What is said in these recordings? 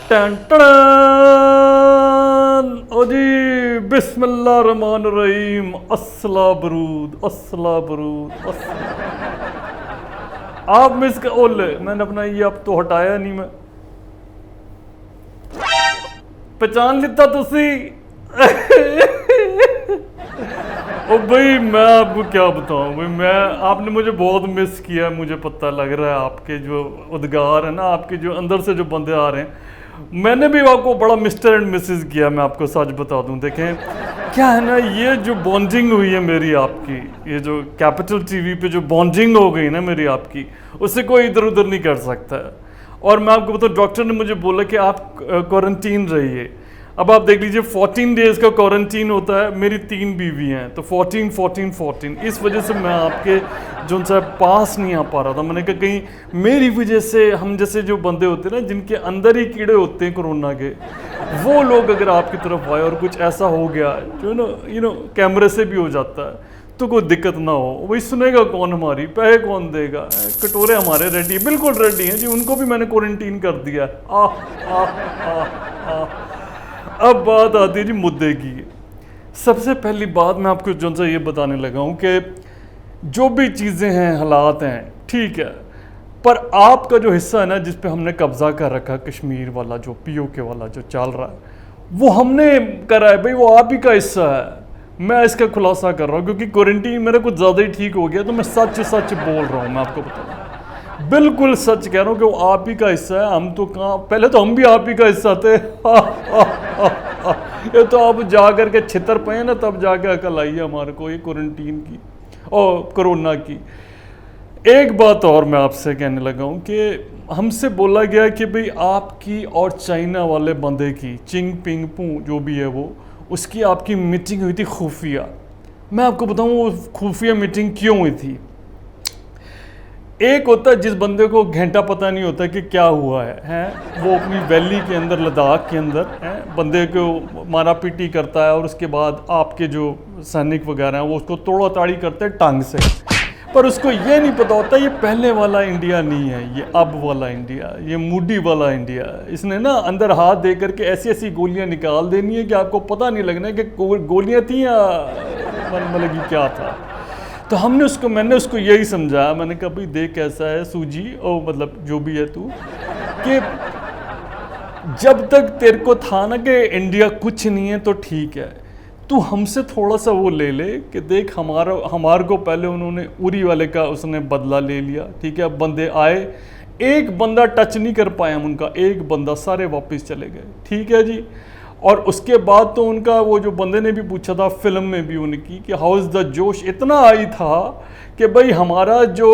Ton टन। ओ जी बिस्मिल्लाह रहमान रहीम, अस्सला बरूद अस्सला बरूद आप मिस का ओले मैंने अपना ये अब तो हटाया नहीं, मैं पहचान लिता तुसी। ओ भाई मैं आपको क्या बताऊं भाई, मैं आपने मुझे बहुत मिस किया, मुझे पता लग रहा है। आपके जो उद्गार है ना, आपके जो अंदर से जो बंदे आ रहे हैं, मैंने भी आपको बड़ा मिस्टर एंड मिसेस किया। मैं आपको सच बता दूं, देखें क्या है ना, ये जो बॉन्डिंग हुई है मेरी आपकी, ये जो कैपिटल टीवी पे जो बॉन्डिंग हो गई ना मेरी आपकी, उससे कोई इधर उधर नहीं कर सकता है। और मैं आपको बताऊं, डॉक्टर ने मुझे बोला कि आप क्वारंटीन रहिए। अब आप देख लीजिए 14 डेज का क्वारंटीन होता है। मेरी 3 बीवी हैं, तो 14 14 14, इस वजह से मैं आपके जो उनसे पास नहीं आ पा रहा था। मैंने कहा कहीं मेरी वजह से हम जैसे जो बंदे होते हैं ना, जिनके अंदर ही कीड़े होते हैं कोरोना के, वो लोग अगर आपकी तरफ आए और कुछ ऐसा हो गया जो ना कैमरे से भी हो जाता है, तो कोई दिक्कत ना हो। वही सुनेगा कौन हमारी, पैसे कौन देगा, कटोरे हमारे रेडी, बिल्कुल रेडी हैं जी। उनको भी मैंने क्वारंटीन कर दिया। अब बात आती है जी मुद्दे की। सबसे पहली बात मैं आपको जो सा ये बताने लगा हूँ कि जो भी चीज़ें हैं, हालात हैं, ठीक है, पर आपका जो हिस्सा है ना, जिस पे हमने कब्जा कर रखा, कश्मीर वाला जो POK वाला जो चल रहा है, वो हमने करा है भाई, वो आप ही का हिस्सा है। मैं इसका खुलासा कर रहा हूँ क्योंकि क्वारंटीन मेरा कुछ ज़्यादा ही ठीक हो गया, तो मैं सच सच बोल रहा हूँ। मैं आपको बताऊँ, बिल्कुल सच कह रहा हूँ कि वो आप ही का हिस्सा है। हम तो कहाँ, पहले तो हम भी आप ही का हिस्सा थे। ये तो आप जा करके छितर पे ना, तब जाके अकल आई है हमारे को ये क्वारंटीन की और कोरोना की। एक बात और मैं आपसे कहने लगा हूँ कि हमसे बोला गया कि भाई आपकी और चाइना वाले बंदे की, चिंग पिंग पू जो भी है वो, उसकी आपकी मीटिंग हुई थी खुफिया। मैं आपको बताऊँ वो खुफिया मीटिंग क्यों हुई थी। एक होता है जिस बंदे को घंटा पता नहीं होता कि क्या हुआ है, वो अपनी वैली के अंदर, लद्दाख के अंदर है, बंदे को मारा पीटी करता है और उसके बाद आपके जो सैनिक वगैरह हैं वो उसको तोड़ा ताड़ी करते हैं टांग से। पर उसको ये नहीं पता होता ये पहले वाला इंडिया नहीं है, ये अब वाला इंडिया, ये मूडी वाला इंडिया। इसने ना अंदर हाथ दे करके ऐसी ऐसी गोलियां निकाल देनी है कि आपको पता नहीं लगना है कि गोलियां थी या मतलब क्या था। तो मैंने उसको यही समझाया। मैंने कहा भाई देख कैसा है सूजी, ओ मतलब जो भी है तू, कि जब तक तेरे को था ना कि इंडिया कुछ नहीं है तो ठीक है, तू हमसे थोड़ा सा वो ले ले कि देख हमारे को पहले उन्होंने उरी वाले का उसने बदला ले लिया, ठीक है। अब बंदे आए, एक बंदा टच नहीं कर पाया हम उनका, एक बंदा, सारे वापस चले गए, ठीक है जी। और उसके बाद तो उनका वो जो बंदे ने भी पूछा था फिल्म में भी उनकी कि हाउ इज़ द जोश, इतना आई था कि भाई हमारा जो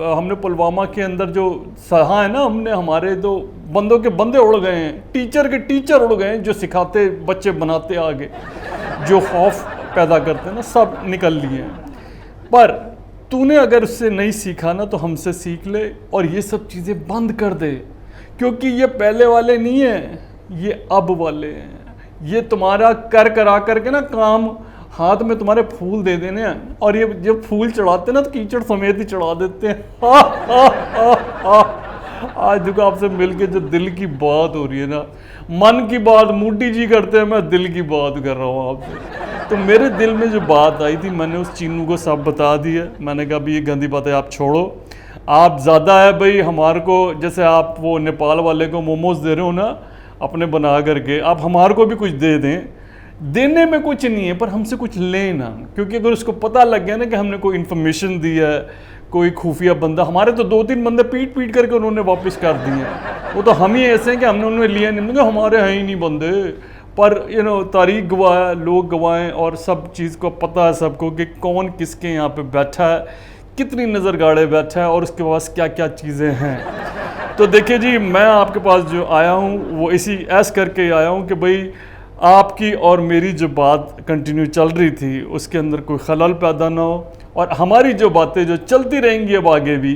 हमने पुलवामा के अंदर जो सहा है ना, हमने हमारे तो बंदों के बंदे उड़ गए हैं, टीचर के टीचर उड़ गए हैं, जो सिखाते बच्चे बनाते आगे, जो खौफ पैदा करते हैं ना, सब निकल लिए हैं। पर तूने अगर उससे नहीं सीखा ना तो हमसे सीख ले और ये सब चीज़ें बंद कर दे, क्योंकि ये पहले वाले नहीं हैं, ये अब वाले हैं। ये तुम्हारा करा करके ना काम, हाथ में तुम्हारे फूल दे देने हैं, और ये जब फूल चढ़ाते ना तो कीचड़ समेत ही चढ़ा देते हैं। आज देखो आपसे मिलके जो दिल की बात हो रही है ना, मन की बात मूडी जी करते हैं, मैं दिल की बात कर रहा हूँ आपसे। तो मेरे दिल में जो बात आई थी, मैंने उस चीनू को सब बता दी है। मैंने कहा भाई ये गंदी बातें आप छोड़ो, आप ज़्यादा है भाई हमारे को, जैसे आप वो नेपाल वाले को मोमोज दे रहे हो ना अपने बना करके, आप हमारे को भी कुछ दे दें। देने में कुछ नहीं है, पर हमसे कुछ लेना, क्योंकि अगर उसको पता लग गया ना कि हमने कोई इन्फॉर्मेशन दी है, कोई खुफिया बंदा, हमारे तो 2-3 बंदे पीट करके उन्होंने वापस कर दिए। वो तो हम ही ऐसे हैं कि हमने उन्हें लिया नहीं, क्योंकि हमारे हैं ही नहीं बंदे। पर तारीख गवाह, लोग गवाएं, और सब चीज़ को पता है सबको कि कौन किसके यहाँ पे बैठा है, कितनी नज़र गाड़े बैठा है और उसके पास क्या क्या चीज़ें हैं। तो देखिए जी, मैं आपके पास जो आया हूँ वो इसी ऐस करके आया हूँ कि भाई आपकी और मेरी जो बात कंटिन्यू चल रही थी उसके अंदर कोई खलल पैदा ना हो, और हमारी जो बातें जो चलती रहेंगी अब आगे भी,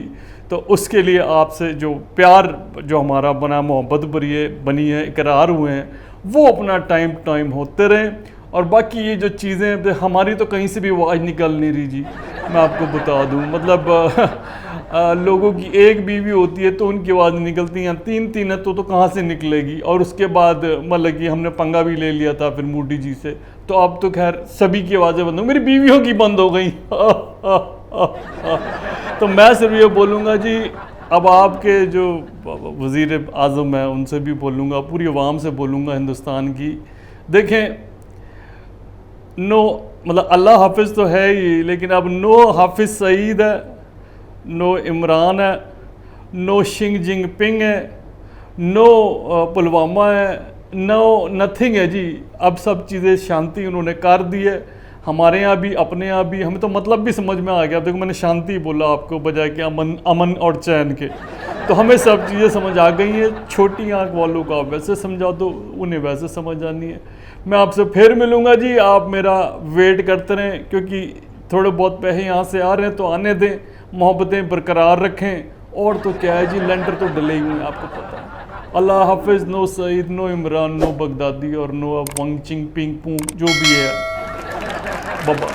तो उसके लिए आपसे जो प्यार जो हमारा बना, मोहब्बत बनी है, इकरार हुए हैं, वो अपना टाइम होते रहें। और बाकी ये जो चीज़ें हमारी तो कहीं से भी आवाज़ निकल नहीं रही जी, मैं आपको बता दूं। मतलब लोगों की एक बीवी होती है तो उनकी आवाज़ निकलती हैं, तीन तीन है तो कहाँ से निकलेगी। और उसके बाद मतलब कि हमने पंगा भी ले लिया था फिर मोदी जी से, तो अब तो खैर सभी की आवाज़ें बंद हो, मेरी बीवियों की बंद हो गई। तो मैं सिर्फ ये बोलूँगा जी, अब आपके जो वज़ीर आज़म है उनसे भी बोलूँगा, पूरी आवाम से बोलूँगा हिंदुस्तान की, देखें नो मतलब अल्लाह हाफिज़ तो है ही, लेकिन अब नो हाफिज़ सईद है, नो इमरान है, नो शिंग जिंगपिंग है, नो पुलवामा है, नो नथिंग है जी। अब सब चीज़ें शांति उन्होंने कर दी है, हमारे यहाँ भी अपने यहाँ भी। हमें तो मतलब भी समझ में आ गया, देखो मैंने शांति बोला आपको बजाय कि अमन अमन और चैन के, तो हमें सब चीज़ें समझ आ गई हैं। छोटी आंख वालों को आप वैसे समझा दो, उन्हें वैसे समझ आनी है। मैं आपसे फिर मिलूँगा जी, आप मेरा वेट करते रहें, क्योंकि थोड़े बहुत पैसे यहाँ से आ रहे हैं तो आने दें, मोहब्बतें बरकरार रखें, और तो क्या है जी, लेंटर तो डले ही हुए हैं, आपको पता है। अल्लाह हाफिज़। No Saeed, no Imran, no Baghdadi और no Wang Ching Ping Pung जो भी है, बाबा।